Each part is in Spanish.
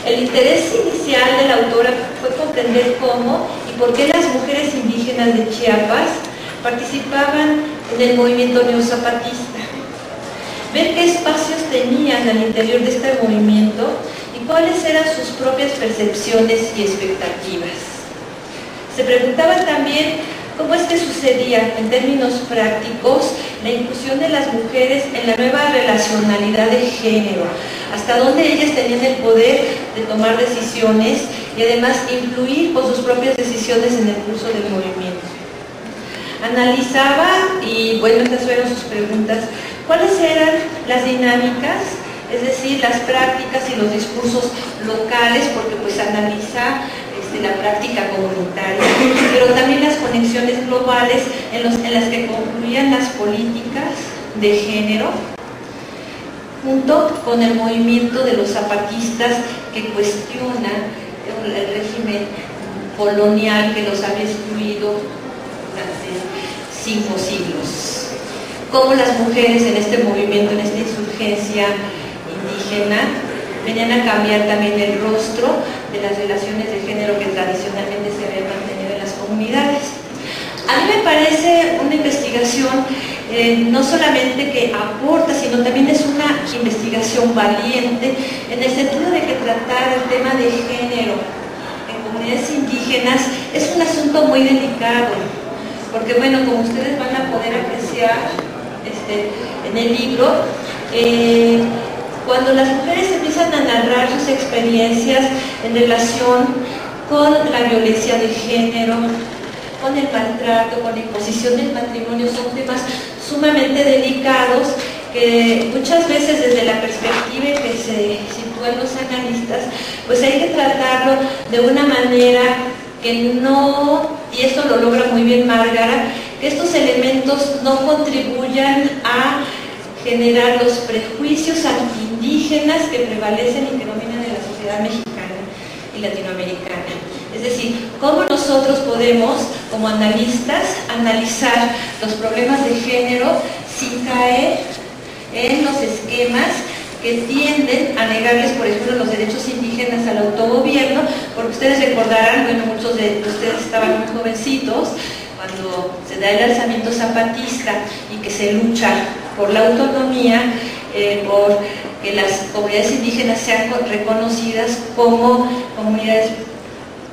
El interés inicial de la autora fue comprender cómo y por qué las mujeres indígenas de Chiapas participaban en el movimiento neozapatista, ver qué espacios tenían al interior de este movimiento y cuáles eran sus propias percepciones y expectativas. Se preguntaban también cómo es que sucedía, en términos prácticos, la inclusión de las mujeres en la nueva relacionalidad de género, hasta dónde ellas tenían el poder de tomar decisiones y además influir con sus propias decisiones en el curso del movimiento. Analizaba, y bueno, estas fueron sus preguntas, cuáles eran las dinámicas, es decir, las prácticas y los discursos locales, porque pues analiza la práctica comunitaria, pero también las conexiones globales en las que concluían las políticas de género, junto con el movimiento de los zapatistas que cuestionan el régimen colonial que los había excluido durante 5 siglos. Cómo las mujeres en este movimiento, en esta insurgencia indígena, venían a cambiar también el rostro de las relaciones de género que tradicionalmente se habían mantenido en las comunidades. A mí me parece una investigación no solamente que aporta, sino también es una investigación valiente, en el sentido de que tratar el tema de género en comunidades indígenas es un asunto muy delicado, porque bueno, como ustedes van a poder apreciar en el libro, cuando las mujeres empiezan a narrar sus experiencias en relación con la violencia de género, con el maltrato, con la imposición del matrimonio, son temas sumamente delicados que muchas veces desde la perspectiva que se sitúan los analistas, pues hay que tratarlo de una manera que no, y esto lo logra muy bien Márgara, que estos elementos no contribuyan a generar los prejuicios antiindígenas que prevalecen y que dominan en la sociedad mexicana y latinoamericana. Es decir, cómo nosotros podemos, como analistas, analizar los problemas de género sin caer en los esquemas que tienden a negarles, por ejemplo, los derechos indígenas al autogobierno, porque ustedes recordarán, bueno, muchos de ustedes estaban muy jovencitos cuando se da el alzamiento zapatista y que se lucha por la autonomía, por que las comunidades indígenas sean reconocidas como comunidades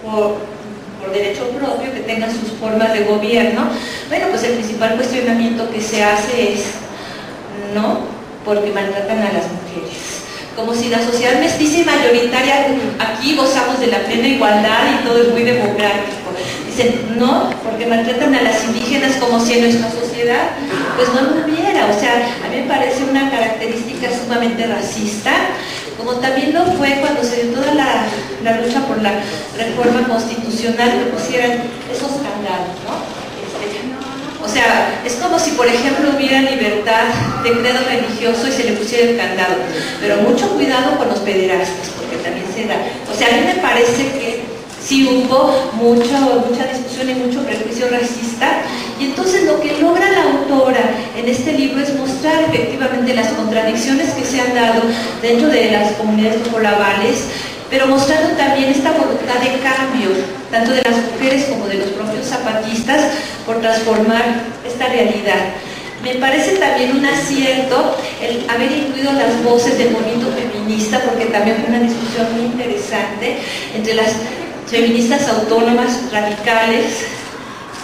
por derecho propio, que tengan sus formas de gobierno. Bueno, pues el principal cuestionamiento que se hace es no, porque maltratan a las mujeres. Como si la sociedad mestiza y mayoritaria, aquí gozamos de la plena igualdad y todo es muy democrático. Dicen, no, porque maltratan a las indígenas, como si en nuestra sociedad pues no lo hubiera. O sea, a mí me parece una característica sumamente racista, como también lo fue cuando se dio toda la lucha por la reforma constitucional, que pusieran esos candados, ¿no? O sea, es como si, por ejemplo, hubiera libertad de credo religioso y se le pusiera el candado. Pero mucho cuidado con los pederastas, porque también se da. O sea, a mí me parece que sí hubo mucha discusión y mucho prejuicio racista. Y entonces lo que logra la autora en este libro es mostrar efectivamente las contradicciones que se han dado dentro de las comunidades populares, pero mostrando también esta voluntad de cambio, tanto de las mujeres como de los propios zapatistas, por transformar esta realidad. Me parece también un acierto el haber incluido las voces del movimiento feminista, porque también fue una discusión muy interesante entre las feministas autónomas radicales,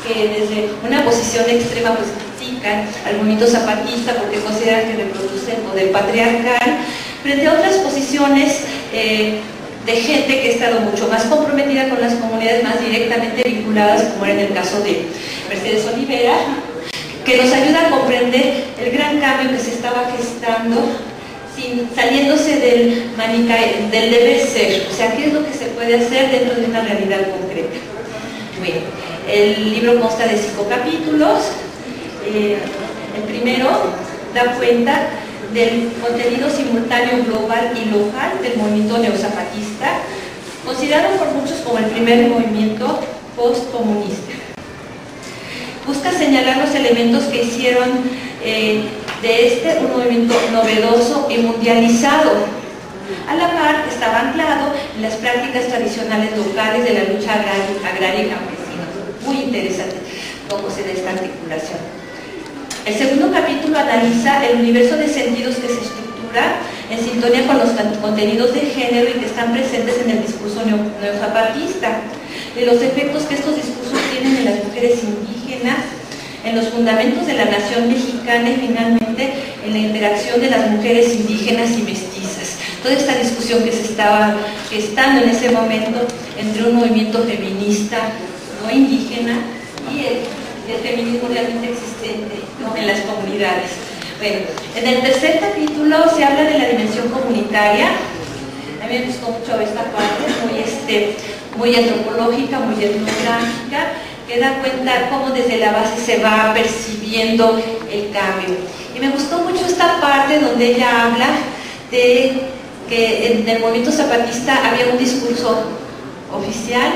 que desde una posición extrema pues critican al movimiento zapatista porque consideran que reproduce el poder patriarcal, frente a otras posiciones de gente que ha estado mucho más comprometida con las comunidades, más directamente vinculadas, como era en el caso de Mercedes Olivera, que nos ayuda a comprender el gran cambio que se estaba gestando, saliéndose del deber ser, o sea, qué es lo que se puede hacer dentro de una realidad concreta. Bueno, el libro consta de 5 capítulos. El primero da cuenta del contenido simultáneo global y local del movimiento neozapatista, considerado por muchos como el primer movimiento postcomunista. Busca señalar los elementos que hicieron de un movimiento novedoso y mundializado. A la par estaba anclado y las prácticas tradicionales locales de la lucha agraria y campesina. Muy interesante cómo se da esta articulación. El segundo capítulo analiza el universo de sentidos que se estructura en sintonía con los contenidos de género y que están presentes en el discurso neozapatista, de los efectos que estos discursos tienen en las mujeres indígenas, en los fundamentos de la nación mexicana y finalmente en la interacción de las mujeres indígenas y mestizas. Toda esta discusión que se estaba gestando en ese momento entre un movimiento feminista no indígena y el feminismo realmente existente, ¿no?, en las comunidades. Bueno, en el tercer capítulo se habla de la dimensión comunitaria. A mí me gustó mucho esta parte, muy antropológica, muy etnográfica, que da cuenta cómo desde la base se va percibiendo el cambio. Y me gustó mucho esta parte donde ella habla de que en el movimiento zapatista había un discurso oficial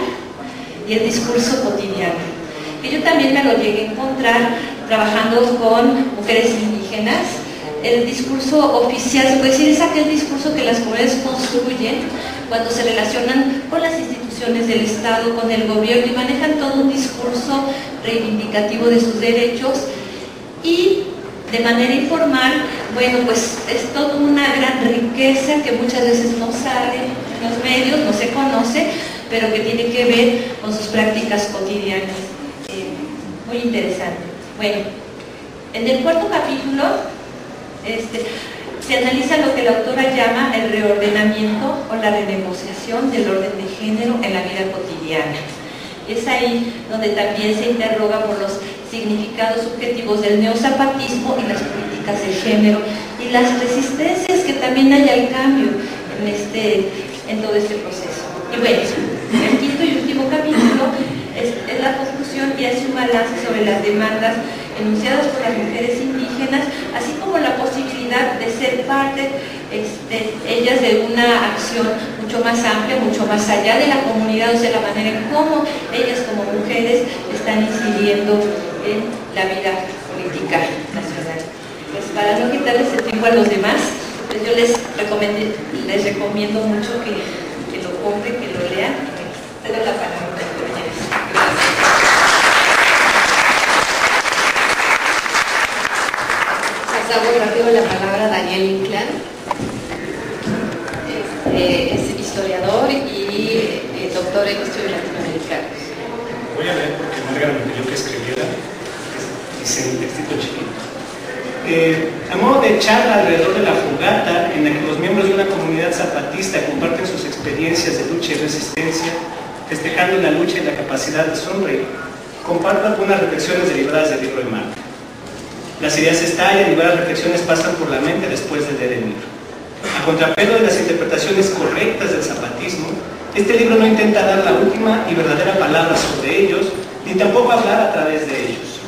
y el discurso cotidiano. Que yo también me lo llegué a encontrar trabajando con mujeres indígenas. El discurso oficial, se puede decir, es aquel discurso que las mujeres construyen cuando se relacionan con las instituciones del Estado, con el gobierno, y manejan todo un discurso reivindicativo de sus derechos. Y de manera informal, bueno, pues es toda una gran riqueza que muchas veces no sale en los medios, no se conoce, pero que tiene que ver con sus prácticas cotidianas. Muy interesante. Bueno, en el cuarto capítulo se analiza lo que la autora llama el reordenamiento o la renegociación del orden de género en la vida cotidiana. Es ahí donde también se interroga por los significados subjetivos del neozapatismo y las políticas de género y las resistencias que también hay al cambio en todo este proceso. Y bueno, el quinto y último capítulo es la conclusión y hace un balance sobre las demandas enunciadas por las mujeres indígenas, así como la posibilidad de ser parte ellas de una acción mucho más amplia, mucho más allá de la comunidad, o sea, la manera en cómo ellas como mujeres están incidiendo en la vida política nacional. Pues para no quitarles el tiempo a los demás, pues yo les recomiendo mucho que lo compren, que lo lean. Te doy la palabra. Pasamos rápido la palabra a Daniel Inclán. Es historiador y doctor en estudios latinoamericanos. Voy a leer porque Margarita me pidió que escribiera, dice un textito chiquito. A modo de charla alrededor de la fogata, en la que los miembros de una comunidad zapatista comparten sus experiencias de lucha y resistencia, festejando la lucha y la capacidad de sonreír, comparto algunas reflexiones derivadas del libro de Marta. Las ideas estallan y varias reflexiones pasan por la mente después de leer el libro. A contrapelo de las interpretaciones correctas del zapatismo, este libro no intenta dar la última y verdadera palabra sobre ellos, ni tampoco hablar a través de ellos.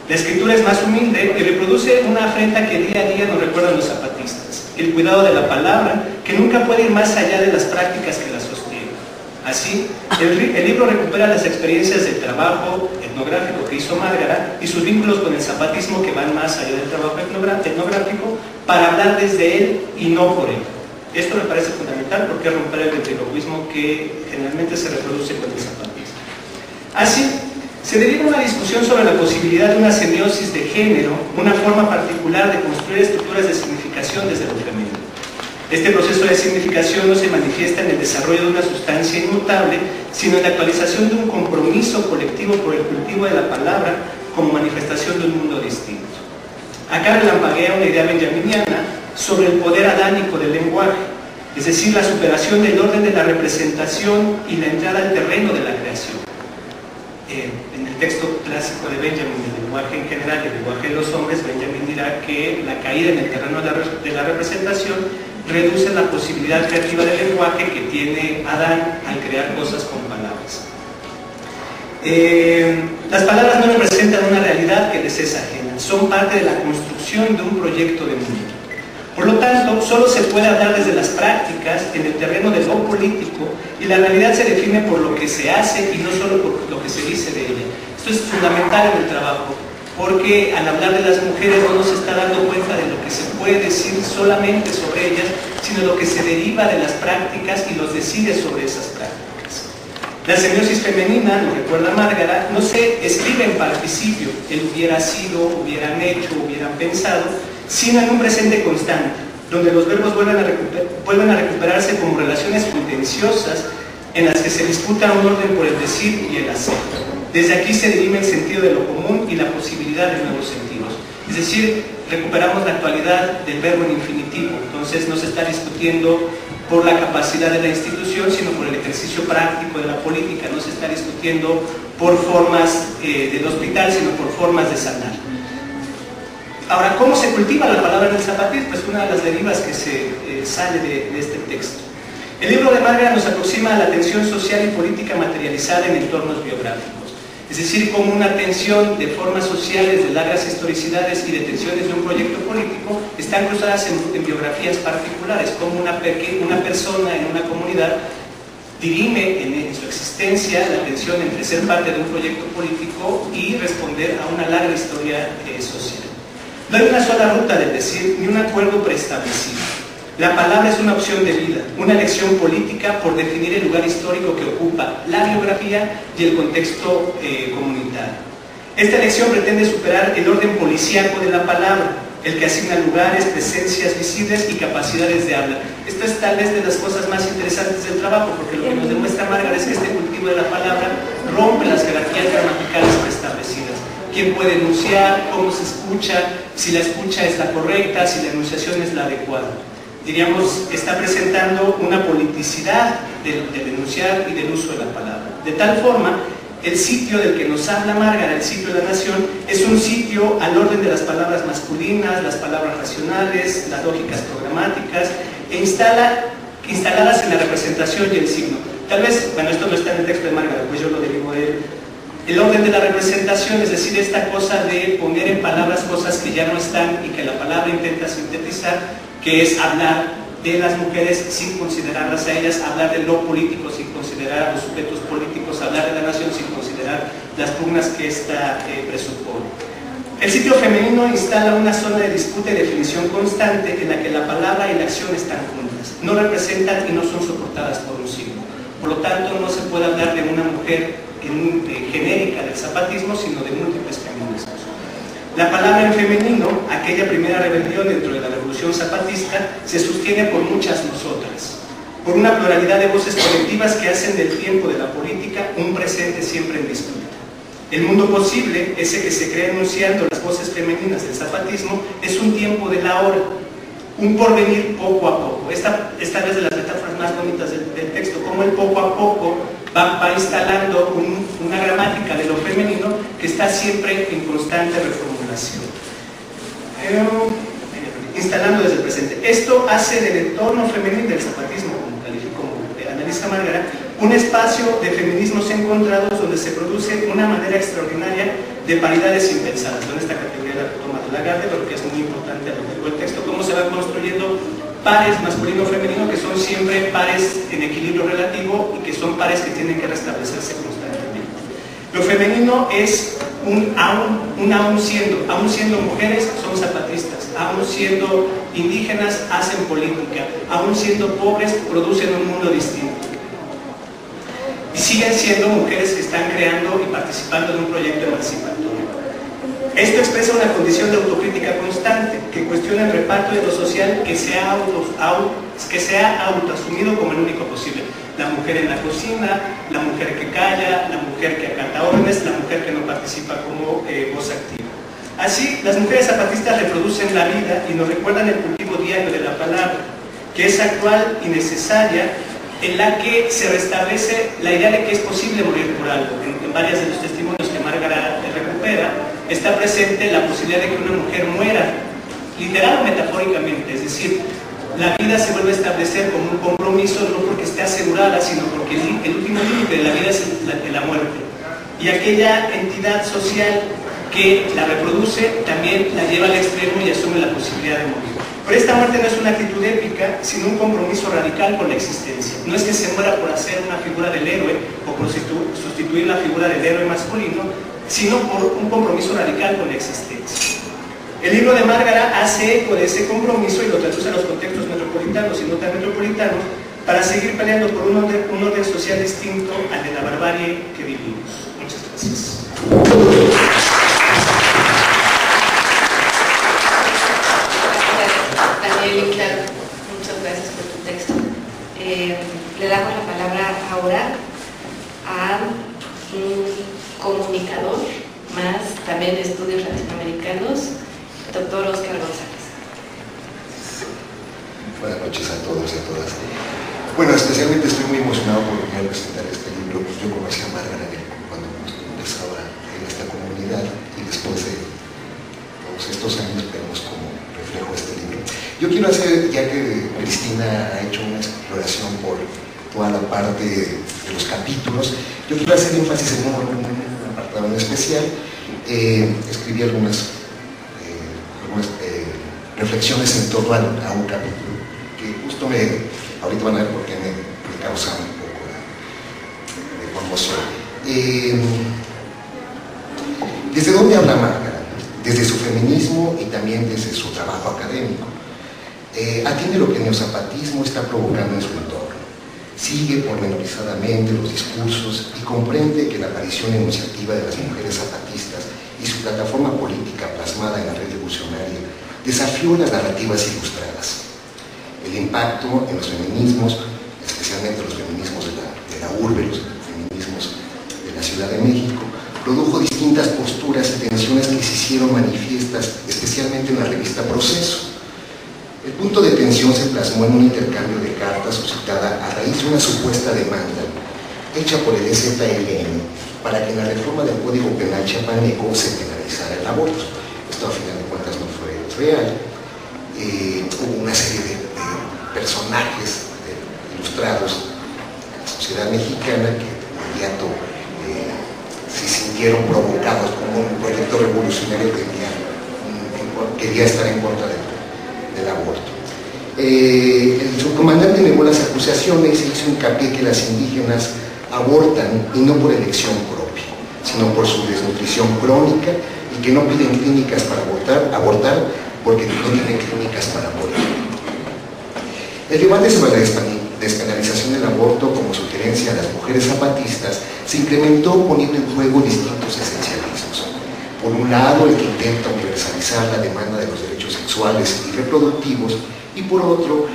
La escritura es más humilde y reproduce una afrenta que día a día nos recuerdan los zapatistas, el cuidado de la palabra, que nunca puede ir más allá de las prácticas que la sostienen. Así, el libro recupera las experiencias del trabajo etnográfico que hizo Márgara y sus vínculos con el zapatismo que van más allá del trabajo etnográfico para hablar desde él y no por él. Esto me parece fundamental porque es romper el ventriloquismo que generalmente se reproduce con el zapatismo. Así, se deriva una discusión sobre la posibilidad de una semiosis de género, una forma particular de construir estructuras de significación desde lo femenino. Este proceso de significación no se manifiesta en el desarrollo de una sustancia inmutable, sino en la actualización de un compromiso colectivo por el cultivo de la palabra como manifestación de un mundo distinto. Acá relampaguea una idea benjaminiana sobre el poder adánico del lenguaje, es decir, la superación del orden de la representación y la entrada al terreno de la creación. En el texto clásico de Benjamin, el lenguaje en general y el lenguaje de los hombres, Benjamin dirá que la caída en el terreno de la representación reduce la posibilidad creativa del lenguaje que tiene Adán al crear cosas con palabras. Las palabras no representan una realidad que les es ajena, son parte de la construcción de un proyecto de mundo. Por lo tanto, solo se puede hablar desde las prácticas, en el terreno de lo político, y la realidad se define por lo que se hace y no solo por lo que se dice de ella. Esto es fundamental en el trabajo porque al hablar de las mujeres no nos está dando cuenta de lo que se puede decir solamente sobre ellas, sino lo que se deriva de las prácticas y los decides sobre esas prácticas. La semiosis femenina, lo recuerda Márgara, no se escribe en participio, el hubiera sido, hubieran hecho, hubieran pensado, sino en un presente constante, donde los verbos vuelven a recuperarse como relaciones contenciosas en las que se disputa un orden por el decir y el hacer. Desde aquí se dirime el sentido de lo común y la posibilidad de nuevos sentidos. Es decir, recuperamos la actualidad del verbo en infinitivo. Entonces no se está discutiendo por la capacidad de la institución, sino por el ejercicio práctico de la política. No se está discutiendo por formas del hospital, sino por formas de sanar. Ahora, ¿cómo se cultiva la palabra en el zapatismo? Pues una de las derivas que se sale de este texto. El libro de Márgara nos aproxima a la tensión social y política materializada en entornos biográficos. Es decir, como una tensión de formas sociales, de largas historicidades y de tensiones de un proyecto político están cruzadas en biografías particulares, como una persona en una comunidad dirime en su existencia la tensión entre ser parte de un proyecto político y responder a una larga historia social. No hay una sola ruta del decir, ni un acuerdo preestablecido. La palabra es una opción de vida, una elección política por definir el lugar histórico que ocupa la biografía y el contexto comunitario. Esta elección pretende superar el orden policíaco de la palabra, el que asigna lugares, presencias visibles y capacidades de habla. Esto es tal vez de las cosas más interesantes del trabajo, porque lo que nos demuestra Márgara es que este cultivo de la palabra rompe las jerarquías gramaticales preestablecidas. ¿Quién puede enunciar? ¿Cómo se escucha? Si la escucha es la correcta, si la enunciación es la adecuada. Diríamos, está presentando una politicidad del enunciar y del uso de la palabra. De tal forma, el sitio del que nos habla Márgara, el sitio de la nación, es un sitio al orden de las palabras masculinas, las palabras racionales, las lógicas programáticas, instaladas en la representación y el signo. Tal vez, bueno, esto no está en el texto de Márgara, pues yo lo derivo de él. El orden de la representación, es decir, esta cosa de poner en palabras cosas que ya no están y que la palabra intenta sintetizar, que es hablar de las mujeres sin considerarlas a ellas, hablar de lo político sin considerar a los sujetos políticos, hablar de la nación sin considerar las pugnas que ésta presupone. El sitio femenino instala una zona de disputa y definición constante en la que la palabra y la acción están juntas, no representan y no son soportadas por un signo. Por lo tanto, no se puede hablar de una mujer genérica del zapatismo, sino de múltiples feminismos. La palabra en femenino, aquella primera rebelión dentro de la revolución zapatista, se sostiene por muchas nosotras, por una pluralidad de voces colectivas que hacen del tiempo de la política un presente siempre en disputa. El mundo posible, ese que se crea enunciando las voces femeninas del zapatismo, es un tiempo de la hora, un porvenir poco a poco. Esta es de las metáforas más bonitas del texto, como el poco a poco va instalando una gramática de lo femenino que está siempre en constante reformulación. Instalando desde el presente. Esto hace del entorno femenino del zapatismo, como analiza Márgara, un espacio de feminismos encontrados donde se produce una manera extraordinaria de paridades impensadas. En esta categoría la toma de Lagarde, pero que es muy importante a lo largo del texto, cómo se van construyendo pares masculino-femenino que son siempre pares en equilibrio relativo y que son pares que tienen que restablecerse constantemente. Lo femenino es aún siendo mujeres son zapatistas, aún siendo indígenas hacen política, aún siendo pobres producen un mundo distinto. Y siguen siendo mujeres que están creando y participando de un proyecto emancipatorio. Esto expresa una condición de autocrítica constante que cuestiona el reparto de lo social que se ha autoasumido como el único posible. La mujer en la cocina, la mujer que calla, la mujer que acata órdenes, la mujer que no participa como voz activa. Así, las mujeres zapatistas reproducen la vida y nos recuerdan el cultivo diario de la palabra, que es actual y necesaria, en la que se restablece la idea de que es posible morir por algo. En varios de los testimonios que Márgara recupera, está presente la posibilidad de que una mujer muera, literal o metafóricamente, es decir, la vida se vuelve a establecer como un compromiso, no porque esté asegurada, sino porque el último límite de la vida es la muerte. Y aquella entidad social que la reproduce también la lleva al extremo y asume la posibilidad de morir. Pero esta muerte no es una actitud épica, sino un compromiso radical con la existencia. No es que se muera por hacer una figura del héroe o por sustituir la figura del héroe masculino, sino por un compromiso radical con la existencia. El libro de Márgara hace eco de ese compromiso y lo traduce a los contextos metropolitanos y no tan metropolitanos para seguir peleando por un orden social distinto al de la barbarie que vivimos. Muchas gracias. Daniel Inclán, muchas gracias por tu texto. Le damos la palabra ahora a un comunicador más también de estudios latinoamericanos, doctor Óscar González. Buenas noches a todos y a todas. Bueno, especialmente estoy muy emocionado por venir a presentar este libro. Yo conocí a Márgara cuando empezaba en esta comunidad y después de todos estos años vemos como reflejo este libro. Yo quiero hacer, ya que Cristina ha hecho una exploración por toda la parte de los capítulos, yo quiero hacer énfasis en un apartado en especial. Escribí algunas reflexiones en torno a un capítulo que justo ahorita van a ver por qué me causa un poco de conmoción. ¿Desde dónde habla Márgara? Desde su feminismo y también desde su trabajo académico. Atiende lo que el neozapatismo está provocando en su entorno. Sigue pormenorizadamente los discursos y comprende que la aparición enunciativa de las mujeres zapatistas y su plataforma política plasmada en la red revolucionaria desafió las narrativas ilustradas. El impacto en los feminismos, especialmente los feminismos de la urbe, los feminismos de la Ciudad de México, produjo distintas posturas y tensiones que se hicieron manifiestas, especialmente en la revista Proceso. El punto de tensión se plasmó en un intercambio de cartas suscitada a raíz de una supuesta demanda hecha por el EZLN para que en la reforma del Código Penal chiapaneco se penalizara el aborto. Esto a final de cuentas no fue real. Hubo una serie de personajes ilustrados en la sociedad mexicana que de inmediato se sintieron provocados como un proyecto revolucionario que quería estar en contra del aborto. El subcomandante negó las acusaciones e hizo hincapié que las indígenas abortan y no por elección propia, sino por su desnutrición crónica y que no piden clínicas para abortar porque no tienen clínicas para morir. El debate sobre la despenalización del aborto como sugerencia a las mujeres zapatistas se incrementó poniendo en juego distintos esencialismos. Por un lado, el que intenta universalizar la demanda de los derechos sexuales y reproductivos, y por otro,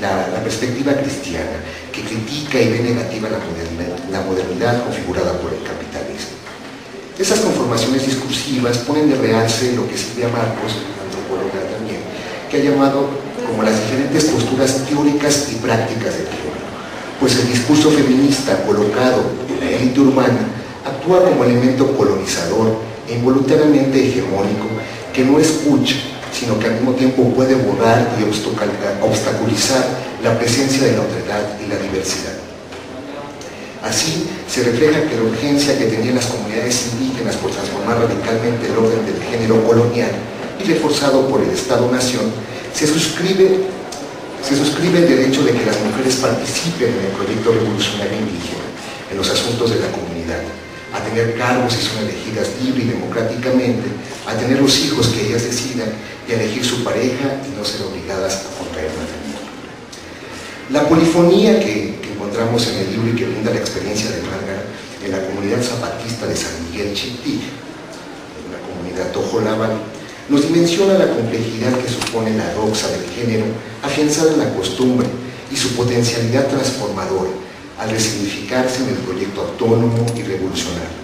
la perspectiva cristiana, que critica y ve negativa la modernidad configurada por el capitalismo. Esas conformaciones discursivas ponen de realce lo que Silvia Marcos, antropóloga también, que ha llamado como las diferentes posturas teóricas y prácticas del género, pues el discurso feminista colocado en la élite urbana actúa como elemento colonizador e involuntariamente hegemónico que no escucha, sino que al mismo tiempo puede borrar y obstaculizar la presencia de la otredad y la diversidad. Así, se refleja que la urgencia que tenían las comunidades indígenas por transformar radicalmente el orden del género colonial y reforzado por el Estado-Nación, se suscribe el derecho de que las mujeres participen en el proyecto revolucionario indígena, en los asuntos de la comunidad, a tener cargos si son elegidas libre y democráticamente, a tener los hijos que ellas decidan y a elegir su pareja y no ser obligadas a contraer matrimonio. La polifonía que encontramos en el libro y que brinda la experiencia de Márgara en la comunidad zapatista de San Miguel Chiptic, en la comunidad tojolabal, nos dimensiona la complejidad que supone la doxa del género afianzada en la costumbre y su potencialidad transformadora al resignificarse en el proyecto autónomo y revolucionario.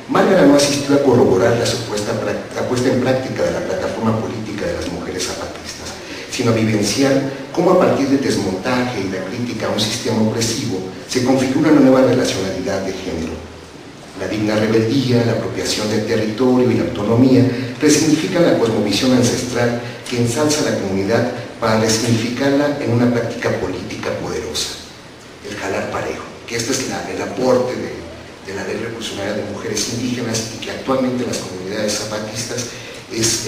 Márgara no asistió a corroborar la puesta en práctica de la plataforma política de las mujeres zapatistas, sino a vivenciar cómo a partir del desmontaje y la crítica a un sistema opresivo se configura una nueva relacionalidad de género. La digna rebeldía, la apropiación del territorio y la autonomía resignifican la cosmovisión ancestral que ensalza a la comunidad para resignificarla en una práctica política poderosa. El jalar parejo, que este es el aporte de la ley revolucionaria de mujeres indígenas y que actualmente en las comunidades zapatistas es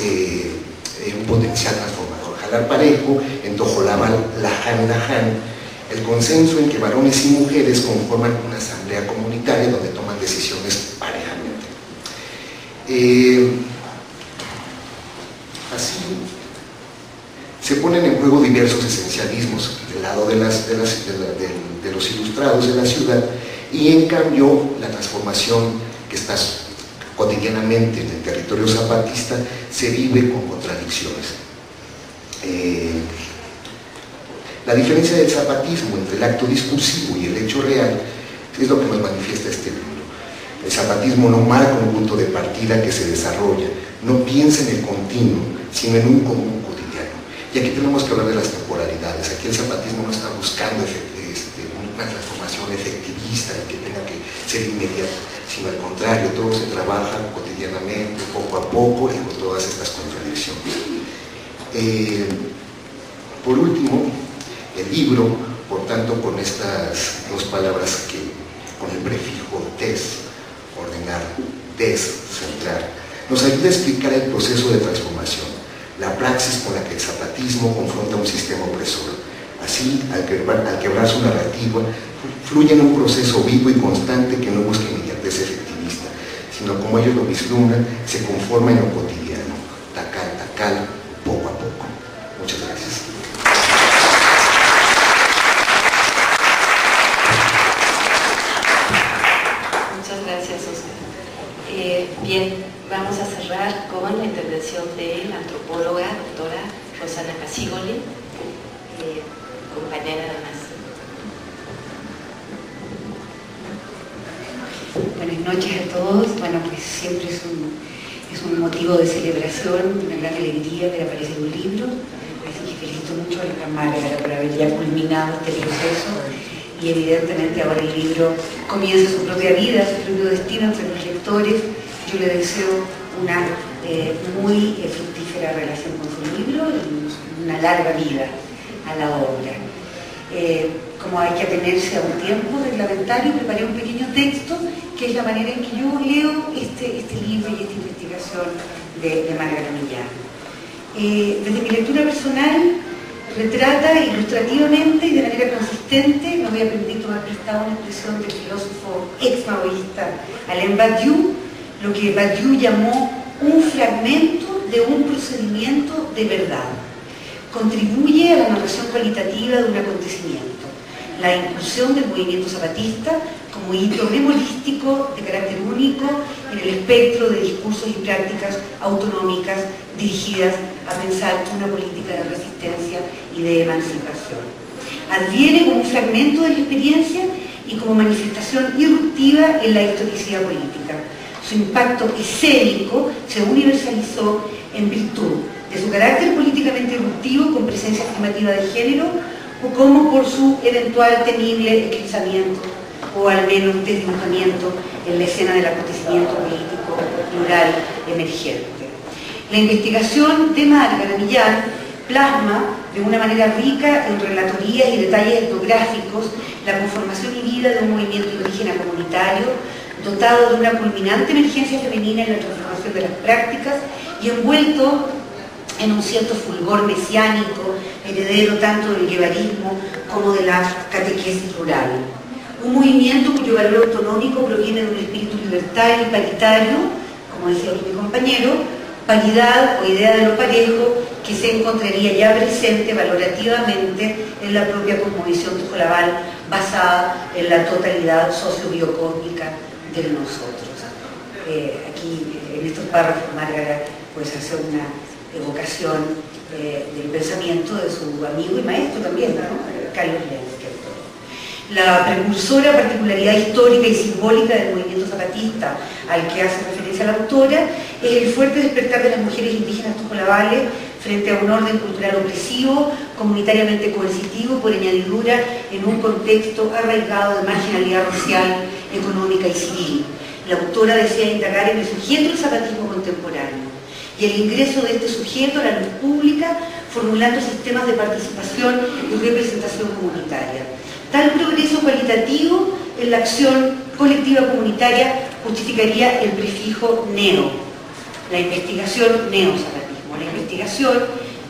un potencial transformador. Jalar parejo, en tojolabal, laján, el consenso en que varones y mujeres conforman una asamblea comunitaria donde toman decisiones parejamente. Así se ponen en juego diversos esencialismos del lado de los ilustrados de la ciudad, y en cambio la transformación que está cotidianamente en el territorio zapatista se vive con contradicciones. La diferencia del zapatismo entre el acto discursivo y el hecho real es lo que nos manifiesta este libro. El zapatismo no marca un punto de partida que se desarrolla, no piensa en el continuo, sino en un común cotidiano. Y aquí tenemos que hablar de las temporalidades. Aquí el zapatismo no está buscando una transformación efectivista y que tenga que ser inmediata, sino al contrario, todo se trabaja cotidianamente, poco a poco, y con todas estas contradicciones. Por último, el libro, por tanto, con estas dos palabras con el prefijo des, ordenar, descentrar, nos ayuda a explicar el proceso de transformación, la praxis con la que el zapatismo confronta un sistema opresor. Así, al quebrar su narrativa, fluye en un proceso vivo y constante que no busca inmediatez efectivista, sino, como ellos lo vislumbran, se conforma en lo cotidiano, tacal, poco a poco. Muchas gracias. Muchas gracias, Oscar. Bien, vamos a cerrar con la intervención de la antropóloga, doctora Rosana Casígoli, compañera además. Buenas noches a todos. Bueno, pues siempre es un motivo de celebración, una gran alegría ver aparecer un libro. Así que felicito mucho a la Márgara por haber ya culminado este proceso, y evidentemente ahora el libro comienza su propia vida, su propio destino entre los lectores. Yo le deseo una muy fructífera relación con su libro y una larga vida a la obra. Como hay que atenerse a un tiempo reglamentario, preparé un pequeño texto que es la manera en que yo leo este libro y esta investigación de Margarita Millán. Desde mi lectura personal, retrata ilustrativamente y de manera consistente, me voy a permitir tomar prestado una expresión del filósofo ex-maoísta Alain Badiou, lo que Badiou llamó un fragmento de un procedimiento de verdad. Contribuye a la narración cualitativa de un acontecimiento, la inclusión del movimiento zapatista como hito memorialístico de carácter único en el espectro de discursos y prácticas autonómicas dirigidas a pensar una política de resistencia y de emancipación. Adviene como un fragmento de la experiencia y como manifestación irruptiva en la historicidad política. Su impacto escénico se universalizó en virtud de su carácter políticamente irruptivo con presencia afirmativa de género, o como por su eventual temible eclipsamiento o al menos desdibujamiento en la escena del acontecimiento político plural emergente. La investigación de Margarita Millán plasma de una manera rica en relatorías y detalles etnográficos la conformación y vida de un movimiento indígena comunitario dotado de una culminante emergencia femenina en la transformación de las prácticas y envuelto en un cierto fulgor mesiánico, heredero tanto del guevarismo como de la catequesis rural. Un movimiento cuyo valor autonómico proviene de un espíritu libertario y paritario, como decía aquí mi compañero, paridad o idea de lo parejo, que se encontraría ya presente valorativamente en la propia cosmovisión tujolabal, basada en la totalidad sociobiocósmica de nosotros. Aquí, en estos párrafos, Margarita pues hace una evocación del pensamiento de su amigo y maestro también, ¿no? Carlos Lenz. La precursora particularidad histórica y simbólica del movimiento zapatista al que hace referencia la autora es el fuerte despertar de las mujeres indígenas tujolabales frente a un orden cultural opresivo, comunitariamente coercitivo, por añadidura en un contexto arraigado de marginalidad social, económica y civil. La autora desea indagar en el sujeto del zapatismo contemporáneo y el ingreso de este sujeto a la luz pública, formulando sistemas de participación y representación comunitaria. Tal progreso cualitativo en la acción colectiva comunitaria justificaría el prefijo neo, la investigación neozapatismo. La investigación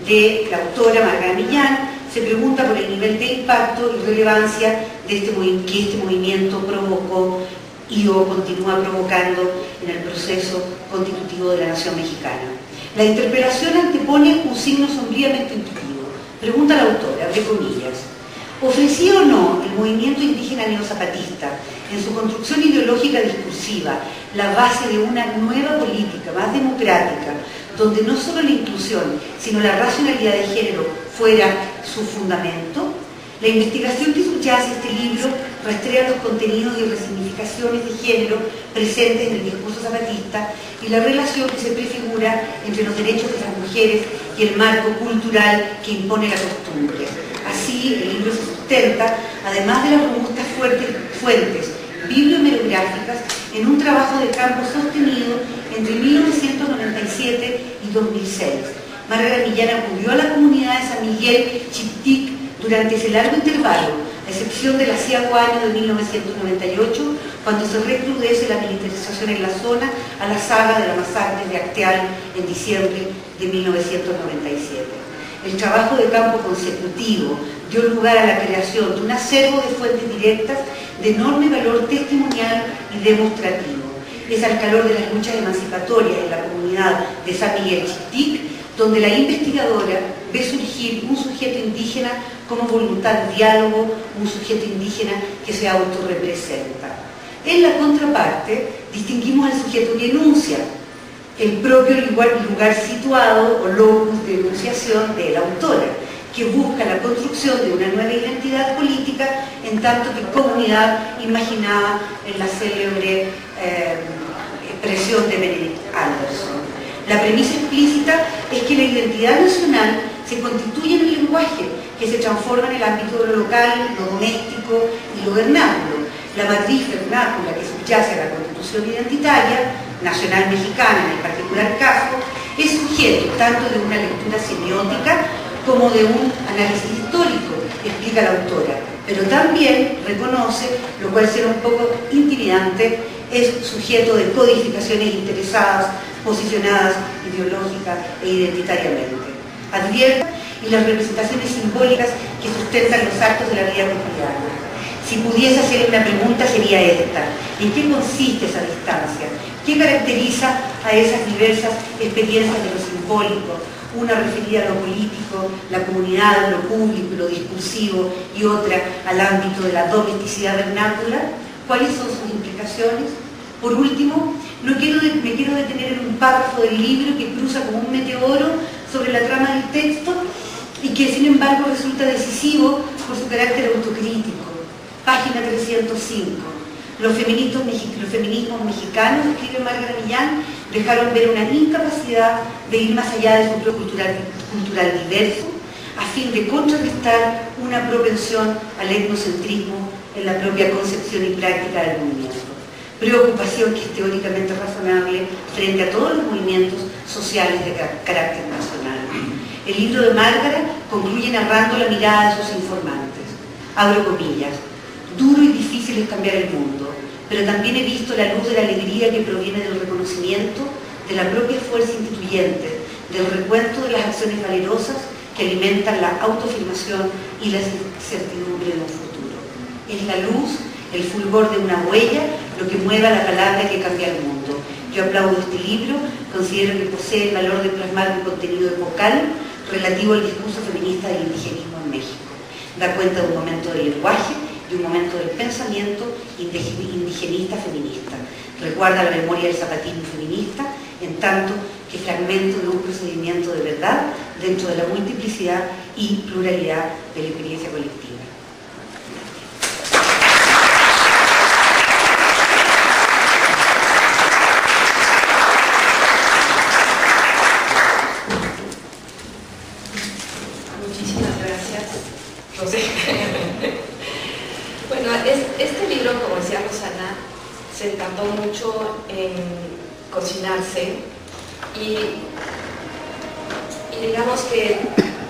de la autora Margarita Millán se pregunta por el nivel de impacto y relevancia de que este movimiento provocó y o continúa provocando en el proceso constitutivo de la nación mexicana. La interpelación antepone un signo sombríamente intuitivo. Pregunta la autora, abre comillas: ¿ofrecía o no el movimiento indígena neozapatista en su construcción ideológica discursiva la base de una nueva política más democrática, donde no solo la inclusión, sino la racionalidad de género fuera su fundamento? La investigación que subyace este libro rastrea los contenidos y resignificaciones de género presentes en el discurso zapatista y la relación que se prefigura entre los derechos de las mujeres y el marco cultural que impone la costumbre. Así, el libro se sustenta, además de las robustas fuentes bibliomerográficas, en un trabajo de campo sostenido entre 1997 y 2006. Margarita Millán acudió a la comunidad de San Miguel Chiptic durante ese largo intervalo, a excepción del aciago año de 1998, cuando se recrudece la militarización en la zona a la saga de la masacre de Acteal en diciembre de 1997. El trabajo de campo consecutivo dio lugar a la creación de un acervo de fuentes directas de enorme valor testimonial y demostrativo. Es al calor de las luchas emancipatorias en la comunidad de San Miguel Chiptic donde la investigadora ve surgir un sujeto indígena como voluntad de diálogo, un sujeto indígena que se autorrepresenta. En la contraparte, distinguimos al sujeto que enuncia, el propio lugar situado o locus de enunciación de la autora, que busca la construcción de una nueva identidad política en tanto que comunidad imaginada en la célebre expresión de Benedict Anderson. La premisa explícita es que la identidad nacional se constituye en el lenguaje, que se transforma en el ámbito de lo local, lo doméstico y lo vernáculo. La matriz vernácula que subyace a la constitución identitaria, nacional mexicana en el particular caso, es sujeto tanto de una lectura semiótica como de un análisis histórico, explica la autora, pero también reconoce, lo cual será un poco intimidante, es sujeto de codificaciones interesadas, posicionadas ideológica e identitariamente. Advierte y las representaciones simbólicas que sustentan los actos de la vida cotidiana. Si pudiese hacer una pregunta sería esta: ¿en qué consiste esa distancia? ¿Qué caracteriza a esas diversas experiencias de lo simbólico? Una referida a lo político, la comunidad, lo público y lo discursivo, y otra al ámbito de la domesticidad vernácula. ¿Cuáles son sus implicaciones? Por último, me quiero detener en un párrafo del libro que cruza como un meteoro sobre la trama del texto y que sin embargo resulta decisivo por su carácter autocrítico. Página 305. Los feminismos mexicanos, escribe Margarita Millán, dejaron ver una incapacidad de ir más allá de su propio cultural diverso, a fin de contrarrestar una propensión al etnocentrismo en la propia concepción y práctica del movimiento. Preocupación que es teóricamente razonable frente a todos los movimientos sociales de carácter nacional. El libro de Márgara concluye narrando la mirada de sus informantes. Abro comillas: duro y difícil es cambiar el mundo, pero también he visto la luz de la alegría que proviene del reconocimiento de la propia fuerza instituyente, del recuento de las acciones valerosas que alimentan la autoafirmación y la certidumbre de un futuro. Es la luz, el fulgor de una huella, lo que mueva la palabra que cambia el mundo. Yo aplaudo este libro, considero que posee el valor de plasmar un contenido epocal relativo al discurso feminista del indigenismo en México. Da cuenta de un momento del lenguaje y un momento del pensamiento indigenista feminista. Recuerda la memoria del zapatismo feminista, en tanto que fragmento de un procedimiento de verdad dentro de la multiplicidad y pluralidad de la experiencia colectiva. Bueno, este libro, como decía Rosana, se tardó mucho en cocinarse y digamos que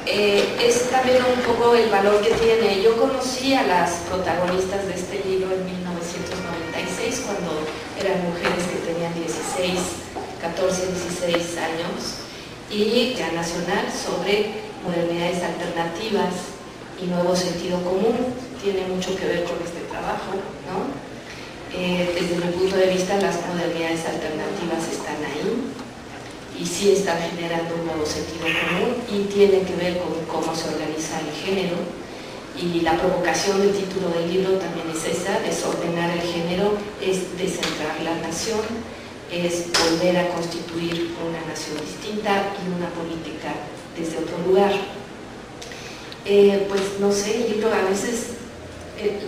es también un poco el valor que tiene. Yo conocí a las protagonistas de este libro en 1996, cuando eran mujeres que tenían 14, 16 años, y ya nacional sobre modernidades alternativas y nuevo sentido común. Tiene mucho que ver con este trabajo, ¿no? Desde mi punto de vista, las modernidades alternativas están ahí y sí están generando un nuevo sentido común y tienen que ver con cómo se organiza el género. Y la provocación del título del libro también es esa: desordenar el género, es descentrar la nación, es volver a constituir una nación distinta y una política desde otro lugar. Pues no sé, el libro a veces el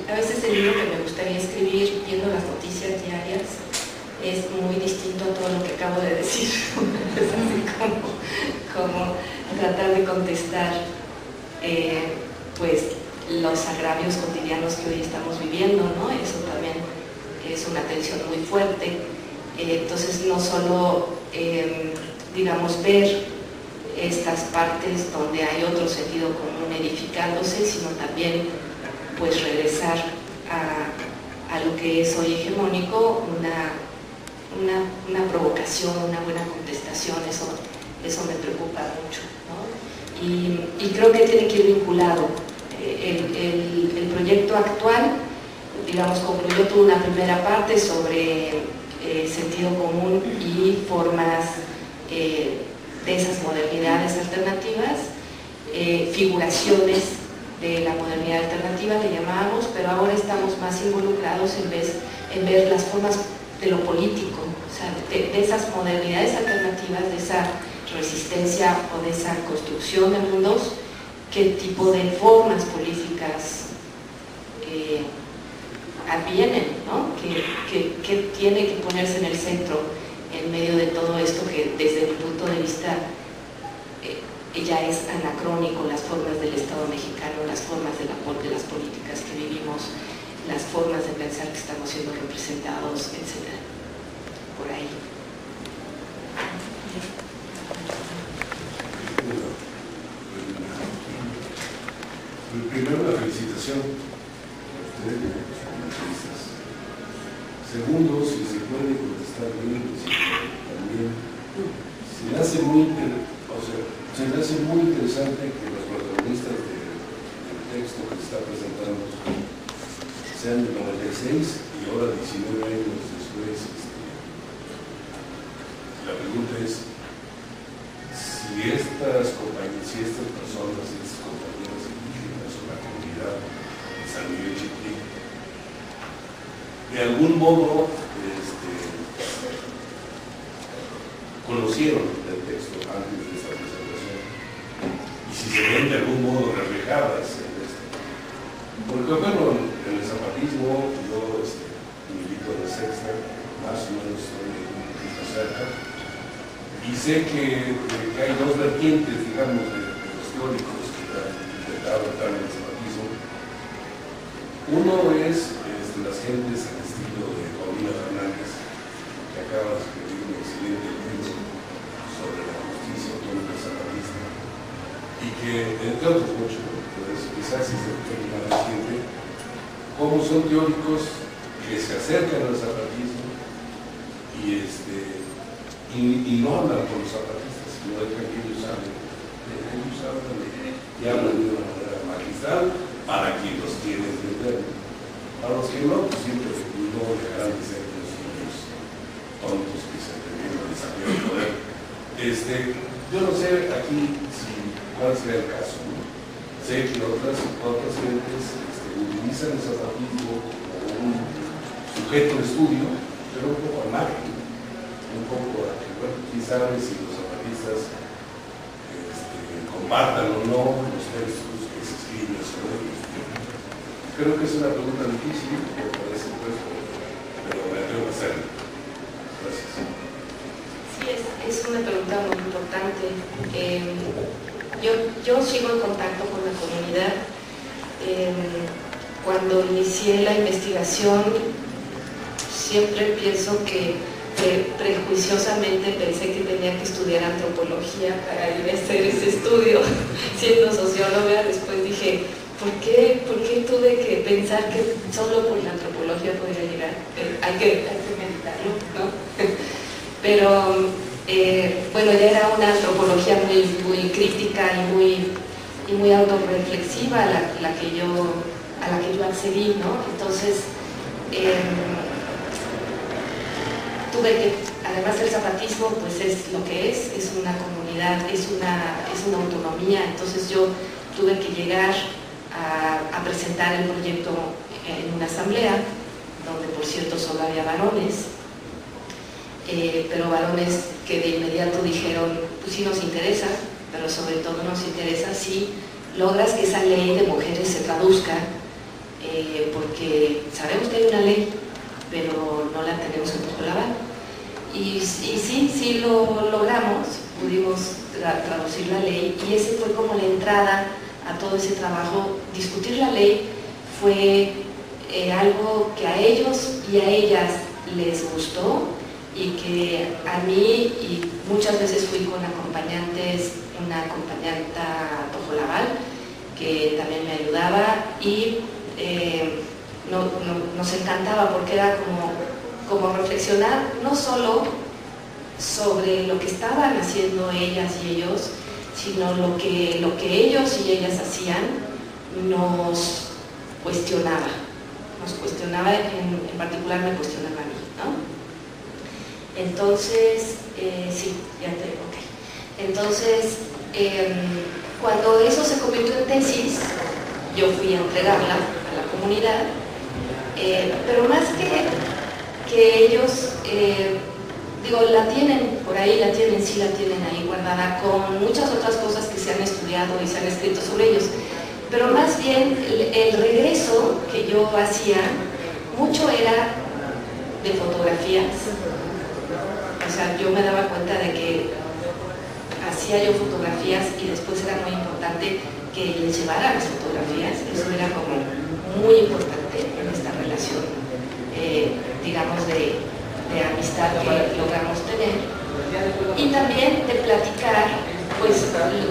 libro que me gustaría escribir viendo las noticias diarias es muy distinto a todo lo que acabo de decir. Es así como tratar de contestar pues los agravios cotidianos que hoy estamos viviendo, ¿no? Eso también es una tensión muy fuerte. Entonces no solo digamos ver estas partes donde hay otro sentido común edificándose, sino también pues regresar a lo que es hoy hegemónico, una provocación, una buena contestación. Eso me preocupa mucho, ¿no? Y creo que tiene que ir vinculado. El proyecto actual, digamos, concluyó toda una primera parte sobre sentido común y formas de esas modernidades alternativas, figuraciones de la modernidad alternativa que llamábamos, pero ahora estamos más involucrados en ver las formas de lo político, o sea, de esas modernidades alternativas, de esa resistencia o de esa construcción de mundos, qué tipo de formas políticas advienen, ¿no? Que tiene que ponerse en el centro en medio de todo esto que desde mi punto de vista ya es anacrónico: las formas del Estado mexicano, las formas de las políticas que vivimos, las formas de pensar que estamos siendo representados, etc. Por ahí. Primero, la felicitación a ustedes y a los comentaristas. Segundo, si se puede contestar bien, también se me hace muy interesante que los protagonistas del texto que se está presentando sean de 96 y ahora 19 años después. La pregunta es si estas compañías, si estas personas, si estas compañeras indígenas o la comunidad de San Miguel Chipil, de algún modo conocieron el texto antes de esta presentación y si se ven de algún modo reflejadas en esto. Porque bueno, en el zapatismo yo milito en la Sexta, más o menos estoy un poquito cerca, y sé que hay dos vertientes, digamos, de los teóricos que han intentado entrar en el zapatismo. Uno es las gentes al estilo de Paulina Fernández, que acaba de escribir un excelente libro sobre la justicia autónoma zapatista, y que, entre otros muchos, pues, quizás es el tema más reciente, cómo son teóricos que se acercan al zapatismo y no hablan con los zapatistas, sino dejan que ellos hablen y hablan de una manera magistral para quien los quiere entender. Para los que no, pues siempre no dejarán de ser los niños tontos que se atreven a desafiar el poder. Yo no sé aquí cuál será el caso, ¿no? Sé que otras gentes utilizan el zapatismo como un sujeto de estudio, pero un poco al margen, un poco a que, bueno, quién sabe si los zapatistas compartan o no los textos que se escriben sobre ellos. Creo que es una pregunta difícil, me parece, pues, pero me atrevo a hacerla. Gracias. Sí, es una pregunta muy importante. Yo sigo en contacto con la comunidad. Cuando inicié la investigación, siempre pienso que prejuiciosamente pensé que tenía que estudiar antropología para ir a hacer ese estudio. Siendo socióloga, después dije, ¿por qué tuve que pensar que solo por la antropología podría llegar? Hay que meditarlo, ¿no? Pero bueno, ya era una antropología muy crítica y muy autorreflexiva a la que yo accedí, ¿no? Entonces, tuve que, además del zapatismo, pues es lo que es una comunidad, es una autonomía, entonces yo tuve que llegar a presentar el proyecto en una asamblea, donde por cierto solo había varones, pero varones que de inmediato dijeron, pues sí nos interesa, pero sobre todo nos interesa si logras que esa ley de mujeres se traduzca, porque sabemos que hay una ley, pero no la tenemos en Tojolabal. Y sí lo logramos, pudimos traducir la ley, y ese fue como la entrada a todo ese trabajo. Discutir la ley fue algo que a ellos y a ellas les gustó, y que a mí, y muchas veces fui con acompañantes, una acompañanta Tojolabal, que también me ayudaba, y nos encantaba porque era como reflexionar no solo sobre lo que estaban haciendo ellas y ellos, sino lo que ellos y ellas hacían nos cuestionaba, en particular me cuestionaba a mí, ¿no? Entonces, Entonces, cuando eso se convirtió en tesis, yo fui a entregarla a la comunidad, pero más que ellos, la tienen por ahí, sí la tienen ahí guardada, con muchas otras cosas que se han estudiado y se han escrito sobre ellos, pero más bien el regreso que yo hacía, mucho era de fotografías. O sea, yo me daba cuenta de que hacía yo fotografías y después era muy importante que les llevara las fotografías. Eso era como muy importante en esta relación, digamos, de amistad que logramos tener. Y también de platicar, pues,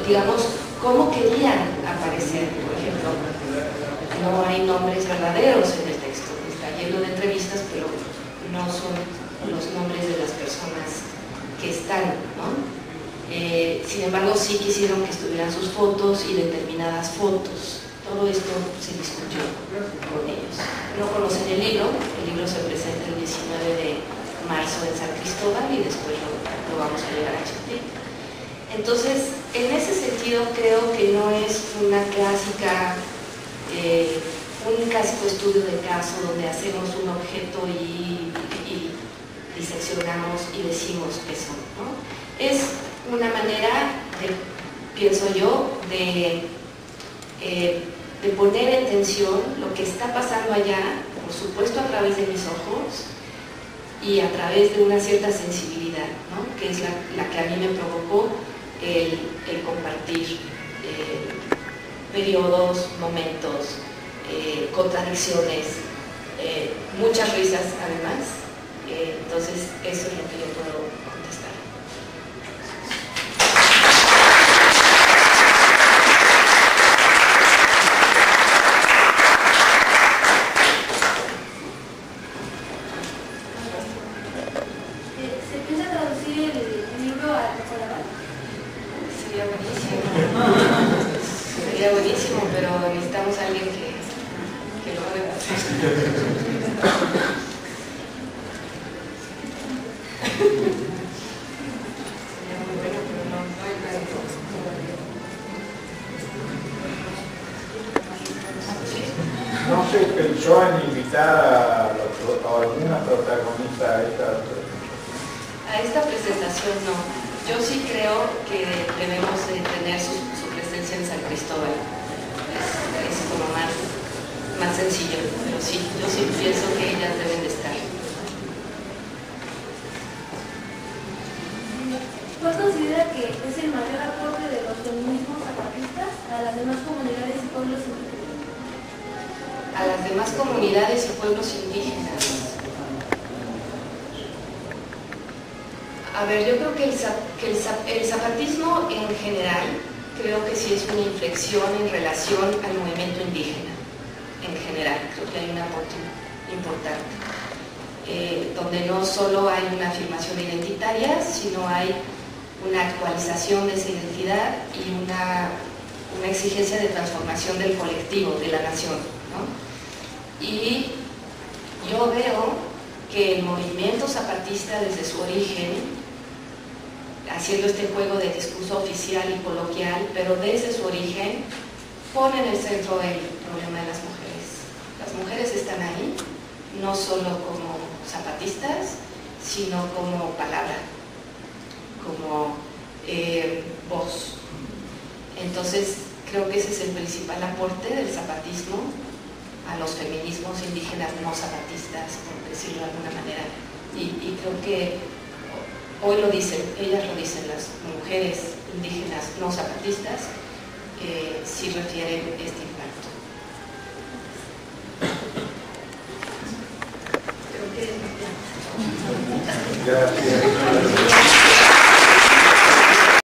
digamos, cómo querían aparecer. Por ejemplo, no hay nombres verdaderos en el texto. Está lleno de entrevistas, pero no son los nombres de las personas que están, ¿no? Sin embargo, sí quisieron que estuvieran sus fotos y determinadas fotos. Todo esto se discutió con ellos. No conocen el libro se presenta el 19 de marzo en San Cristóbal y después lo vamos a llevar a Chapín. Entonces, en ese sentido creo que no es una clásica, un clásico estudio de caso donde hacemos un objeto y diseccionamos y decimos eso, ¿no? Es una manera, pienso yo, de poner en tensión lo que está pasando allá, por supuesto a través de mis ojos y a través de una cierta sensibilidad, ¿no? Que es la que a mí me provocó el compartir periodos, momentos, contradicciones, muchas risas además. Entonces, eso es lo que yo puedo contestar. ¿Se piensa traducir el libro a Tojolabal? Sería buenísimo. Sería buenísimo, pero necesitamos a alguien que lo haga. ¿No se pensó en invitar a alguna protagonista a esta presentación? No. Yo sí creo que debemos de tener su presencia en San Cristóbal. Es como más sencillo, pero sí, yo sí pienso que ellas deben de estar. ¿Cuál considera que es el mayor aporte de los feminismos zapatistas a las demás comunidades y pueblos indígenas? A las demás comunidades y pueblos indígenas. A ver, yo creo que el zapatismo en general, creo que sí es una inflexión en relación al movimiento indígena. En general, creo que hay un aporte importante, donde no solo hay una afirmación identitaria, sino hay una actualización de esa identidad y una exigencia de transformación del colectivo, de la nación, ¿no? Y yo veo que el movimiento zapatista desde su origen, haciendo este juego de discurso oficial y coloquial, pero desde su origen, pone en el centro el problema de las mujeres. Las mujeres están ahí, no solo como zapatistas, sino como palabra, como voz. Entonces, creo que ese es el principal aporte del zapatismo a los feminismos indígenas no zapatistas, por decirlo de alguna manera. Y creo que hoy lo dicen, ellas lo dicen, las mujeres indígenas no zapatistas, sí refieren este impacto. Creo que... Gracias.